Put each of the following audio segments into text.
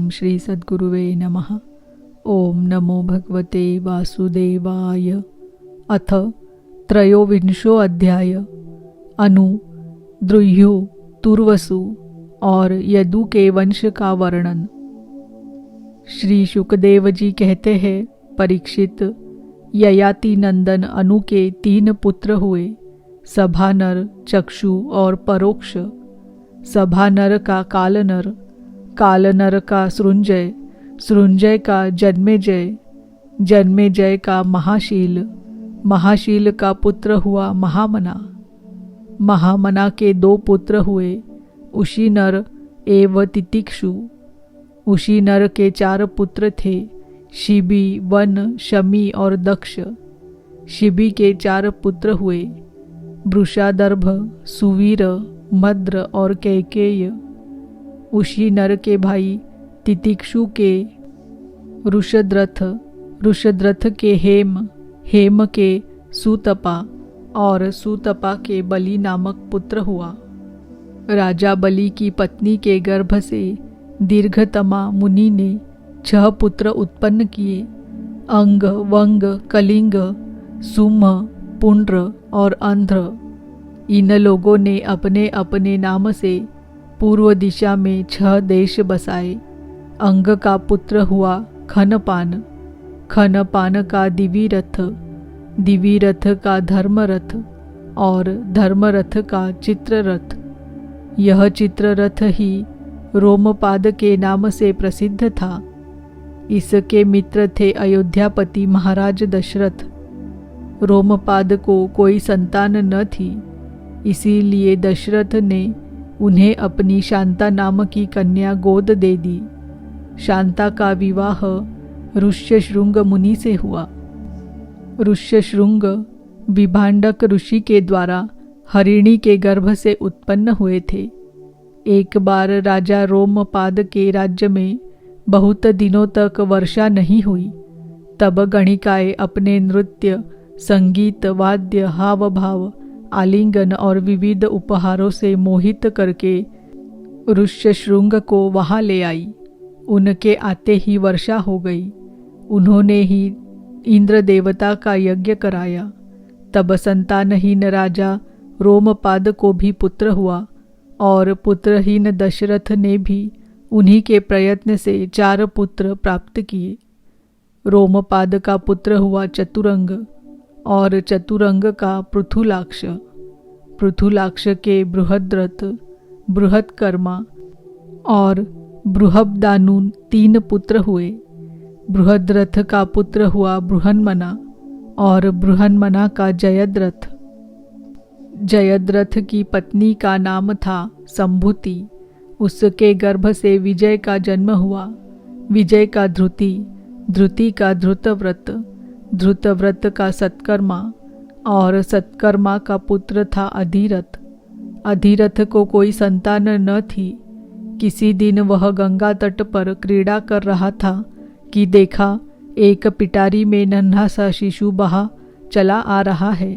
ओम श्री सद्गुरुवे नमः। ओम नमो भगवते वासुदेवाय। अथ त्रयोविंशो अध्याय। अनु, द्रुह्यु, तुर्वसु और यदु के वंश का वर्णन। श्री शुकदेव जी कहते हैं, परीक्षित, ययाति नंदन अनु के 3 पुत्र हुए, सभानर, चक्षु और परोक्ष। सभानर का कालनर, कालनर का सृंजय, सृंजय का जन्मेजय, जन्मेजय का महाशील, महाशील का पुत्र हुआ महामना। महामना के 2 पुत्र हुए, उशीनर एवं तितिक्षु। उशीनर के 4 पुत्र थे, शिबी, वन, शमी और दक्ष। शिबी के 4 पुत्र हुए, वृषादर्भ, सुवीर, मद्र और कैकेय। उशीनर के भाई तितिक्षु के रुषद्रथ, रुषद्रथ के हेम, हेम के सुतपा और सुतपा के बलि नामक पुत्र हुआ। राजा बलि की पत्नी के गर्भ से दीर्घतमा मुनि ने 6 पुत्र उत्पन्न किए, अंग, वंग, कलिंग, सुम, पुंड्र और अंध्र। इन लोगों ने अपने अपने नाम से पूर्व दिशा में 6 देश बसाए। अंग का पुत्र हुआ खनपान, खनपान का दिविरथ, दिविरथ का धर्मरथ और धर्मरथ का चित्ररथ। यह चित्ररथ ही रोमपाद के नाम से प्रसिद्ध था। इसके मित्र थे अयोध्यापति महाराज दशरथ। रोमपाद को कोई संतान न थी, इसीलिए दशरथ ने उन्हें अपनी शांता नाम की कन्या गोद दे दी। शांता का विवाह ऋष्यशृंग मुनि से हुआ। ऋष्यशृंग विभांडक ऋषि के द्वारा हरिणी के गर्भ से उत्पन्न हुए थे। एक बार राजा रोमपाद के राज्य में बहुत दिनों तक वर्षा नहीं हुई। तब गणिकाएं अपने नृत्य, संगीत, वाद्य, हाव भाव, आलिंगन और विविध उपहारों से मोहित करके ऋष्यशृंग को वहां ले आई। उनके आते ही वर्षा हो गई। उन्होंने ही इंद्र देवता का यज्ञ कराया। तब संतानहीन राजा रोमपाद को भी पुत्र हुआ और पुत्रहीन दशरथ ने भी उन्हीं के प्रयत्न से 4 पुत्र प्राप्त किए। रोमपाद का पुत्र हुआ चतुरंग और चतुरंग का पृथुलाक्ष। पृथुलाक्ष के बृहद्रथ, बृहत्कर्मा और बृहद्दानु 3 पुत्र हुए। बृहद्रथ का पुत्र हुआ बृहन्मना और बृहन्मना का जयद्रथ। जयद्रथ की पत्नी का नाम था संभूति। उसके गर्भ से विजय का जन्म हुआ। विजय का ध्रुति, ध्रुति का ध्रुतव्रत, ध्रुतव्रत का सत्कर्मा और सत्कर्मा का पुत्र था अधिरथ। अधिरथ को कोई संतान न थी। किसी दिन वह गंगा तट पर क्रीड़ा कर रहा था कि देखा एक पिटारी में नन्हा सा शिशु बहा चला आ रहा है।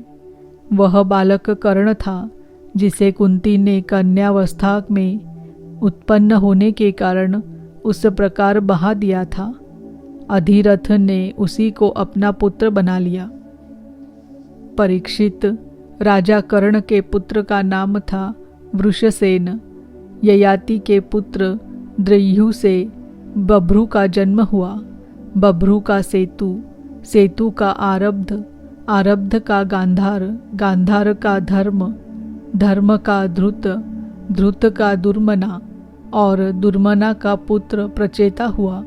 वह बालक कर्ण था, जिसे कुंती ने कन्यावस्था में उत्पन्न होने के कारण उस प्रकार बहा दिया था। अधिरथ ने उसी को अपना पुत्र बना लिया। परीक्षित, राजा कर्ण के पुत्र का नाम था वृषसेन। ययाति के पुत्र द्रुह्यु से बभ्रु का जन्म हुआ। बभ्रु का सेतु, सेतु का आरब्ध, आरब्ध का गांधार, गांधार का धर्म, धर्म का ध्रुत, ध्रुत का दुर्मना और दुर्मना का पुत्र प्रचेता हुआ।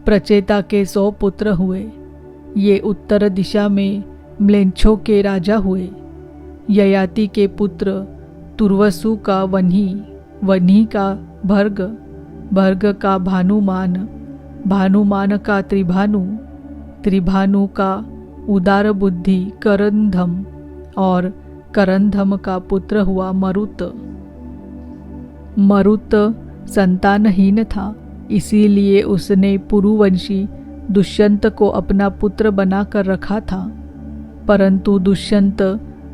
प्रचेता के 100 पुत्र हुए। ये उत्तर दिशा में म्लेच्छों के राजा हुए। ययाति के पुत्र तुर्वसु का वन्ही, वन्ही का भर्ग, भर्ग का भानुमान, भानुमान का त्रिभानु, त्रिभानु का उदार बुद्धि करंधम और करंधम का पुत्र हुआ मरुत। मरुत संतानहीन था, इसीलिए उसने पुरुवंशी दुष्यंत को अपना पुत्र बनाकर रखा था। परंतु दुष्यंत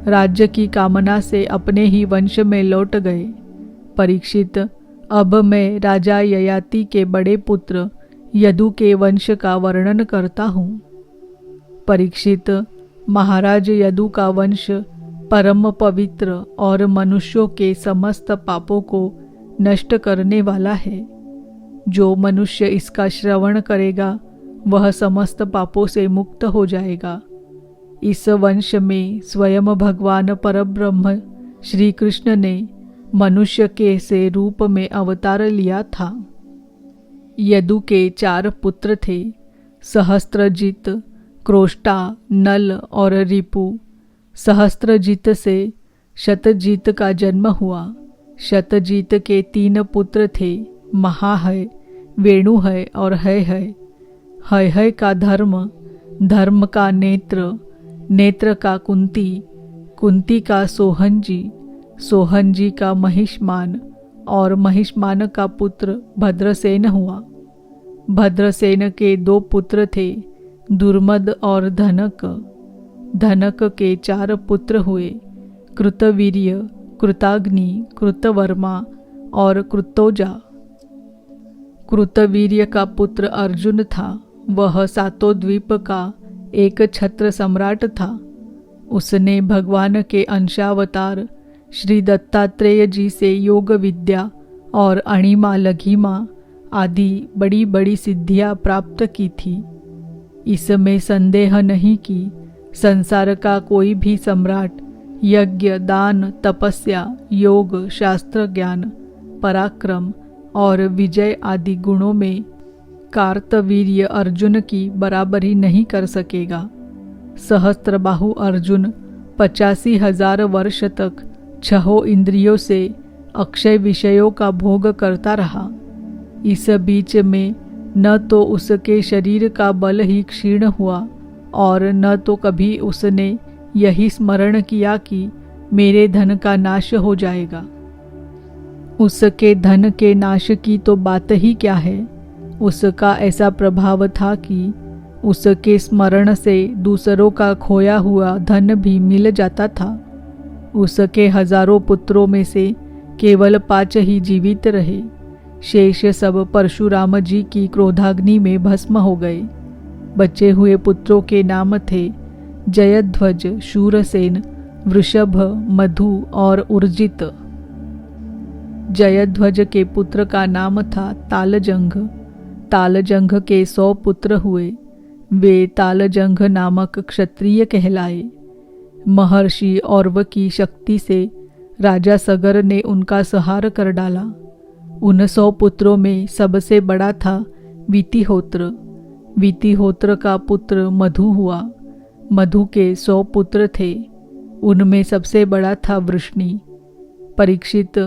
राज्य की कामना से अपने ही वंश में लौट गए। परीक्षित, अब मैं राजा ययाति के बड़े पुत्र यदु के वंश का वर्णन करता हूँ। परीक्षित, महाराज यदु का वंश परम पवित्र और मनुष्यों के समस्त पापों को नष्ट करने वाला है। जो मनुष्य इसका श्रवण करेगा वह समस्त पापों से मुक्त हो जाएगा। इस वंश में स्वयं भगवान परब्रह्म श्री कृष्ण ने मनुष्य के से रूप में अवतार लिया था। यदु के 4 पुत्र थे, सहस्त्रजित, क्रोष्टा, नल और रिपु। सहस्त्रजित से शतजीत का जन्म हुआ। शतजीत के 3 पुत्र थे, महाहय, वेणुहय और हयहय। हयहय का धर्म, धर्म का नेत्र, नेत्र का कुंती, कुंती का सोहनजी, सोहनजी का महिष्मान और महिष्मान का पुत्र भद्रसेन हुआ। भद्रसेन के 2 पुत्र थे, दुर्मद और धनक। धनक के 4 पुत्र हुए, कृतवीर्य, कृताग्नि, कृतवर्मा और कृतोजा। कृतवीर्य का पुत्र अर्जुन था। वह सातोद्वीप का एक छत्र सम्राट था। उसने भगवान के अंशावतार श्री दत्तात्रेय जी से योग विद्या और अणिमा लघिमा आदि बड़ी बड़ी सिद्धियां प्राप्त की थी। इसमें संदेह नहीं कि संसार का कोई भी सम्राट यज्ञ, दान, तपस्या, योग, शास्त्र ज्ञान, पराक्रम और विजय आदि गुणों में कार्तवीर्य अर्जुन की बराबरी नहीं कर सकेगा। सहस्त्रबाहु अर्जुन 85,000 वर्ष तक 6 इंद्रियों से अक्षय विषयों का भोग करता रहा। इस बीच में न तो उसके शरीर का बल ही क्षीण हुआ और न तो कभी उसने यही स्मरण किया कि मेरे धन का नाश हो जाएगा। उसके धन के नाश की तो बात ही क्या है। उसका ऐसा प्रभाव था कि उसके स्मरण से दूसरों का खोया हुआ धन भी मिल जाता था। उसके हजारों पुत्रों में से केवल 5 ही जीवित रहे। शेष सब परशुराम जी की क्रोधाग्नि में भस्म हो गए। बचे हुए पुत्रों के नाम थे जयध्वज, शूरसेन, वृषभ, मधु और उर्जित। जयध्वज के पुत्र का नाम था तालजंघ। तालजंघ के 100 पुत्र हुए। वे तालजंघ नामक क्षत्रिय कहलाए। महर्षि औरव की शक्ति से राजा सगर ने उनका संहार कर डाला। उन 100 पुत्रों में सबसे बड़ा था वितिहोत्र। वितिहोत्र का पुत्र मधु हुआ। मधु के 100 पुत्र थे। उनमें सबसे बड़ा था वृष्णि। परीक्षित,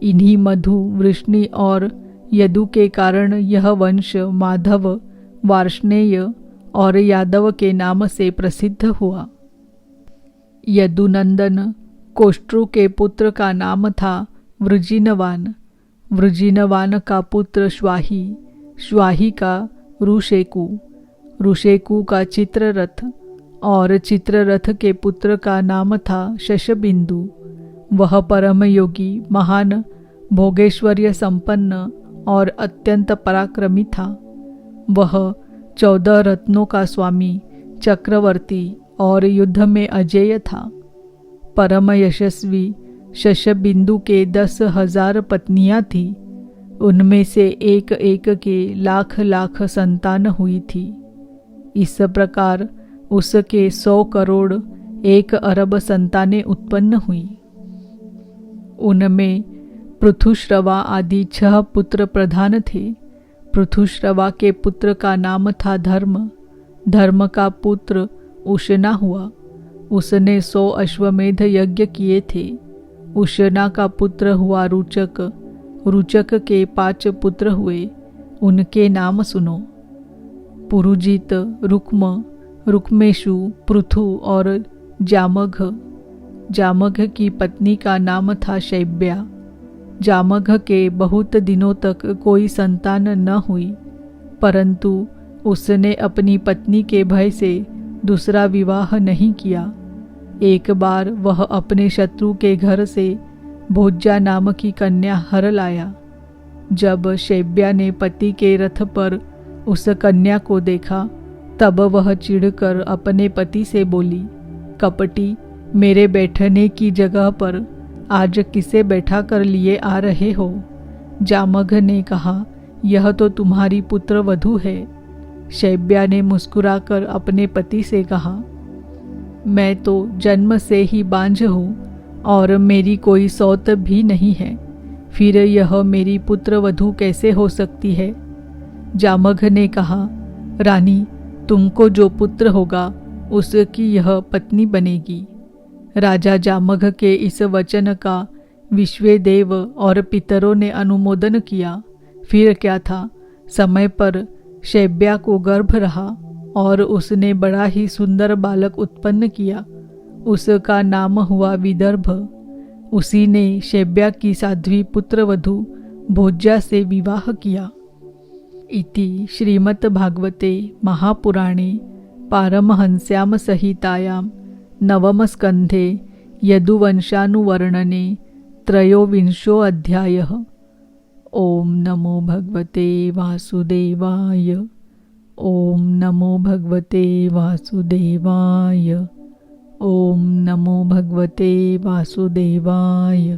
इन्हीं मधु, वृष्णि और यदु के कारण यह वंश माधव, वार्ष्णेय और यादव के नाम से प्रसिद्ध हुआ। यदुनंदन कोष्ट्रु के पुत्र का नाम था वृजिनवान। वृजिनवान का पुत्र श्वाही, श्वाही का ऋषेकु, ऋषेकु का चित्ररथ और चित्ररथ के पुत्र का नाम था शशबिंदु। वह परम योगी, महान, भोगेश्वर्य संपन्न और अत्यंत पराक्रमी था। वह 14 रत्नों का स्वामी, चक्रवर्ती और युद्ध में अजेय था। परम यशस्वी शशबिंदु के 10,000 पत्नियां थी। उनमें से एक एक के लाख लाख संतान हुई थी। इस प्रकार उसके 100 करोड़ 1 अरब संतानें उत्पन्न हुई। उनमें पृथुश्रवा आदि 6 पुत्र प्रधान थे। पृथुश्रवा के पुत्र का नाम था धर्म। धर्म का पुत्र उशना हुआ। उसने 100 अश्वमेध यज्ञ किए थे। उशना का पुत्र हुआ रुचक। रुचक के 5 पुत्र हुए। उनके नाम सुनो: पुरुजित, रुक्म, रुक्मेशु, पृथु और जामघ। जामघ की पत्नी का नाम था शैब्या। जामघ के बहुत दिनों तक कोई संतान न हुई, परंतु उसने अपनी पत्नी के भय से दूसरा विवाह नहीं किया। एक बार वह अपने शत्रु के घर से भोज्या नाम की कन्या हर लाया। जब शैब्या ने पति के रथ पर उस कन्या को देखा तब वह चिढ़कर अपने पति से बोली, कपटी, मेरे बैठने की जगह पर आज किसे बैठा कर लिए आ रहे हो? जामघ ने कहा, यह तो तुम्हारी पुत्र वधू है। शैब्या ने मुस्कुराकर अपने पति से कहा, मैं तो जन्म से ही बांझ हूँ और मेरी कोई सौत भी नहीं है, फिर यह मेरी पुत्र वधू कैसे हो सकती है? जामघ ने कहा, रानी, तुमको जो पुत्र होगा उसकी यह पत्नी बनेगी। राजा जामघ के इस वचन का विश्वेदेव और पितरों ने अनुमोदन किया। फिर क्या था, समय पर शैब्या को गर्भ रहा और उसने बड़ा ही सुंदर बालक उत्पन्न किया। उसका नाम हुआ विदर्भ। उसी ने शैब्या की साध्वी पुत्रवधू भोज्या से विवाह किया। इति श्रीमद्भागवते महापुराणे पारमहंस्यां संहितायां नवमस्कन्धे यदुवंशानुवर्णने त्रयोविंशो अध्यायः। ओम नमो भगवते वासुदेवाय। ओम नमो भगवते वासुदेवाय। ओम नमो भगवते वासुदेवाय।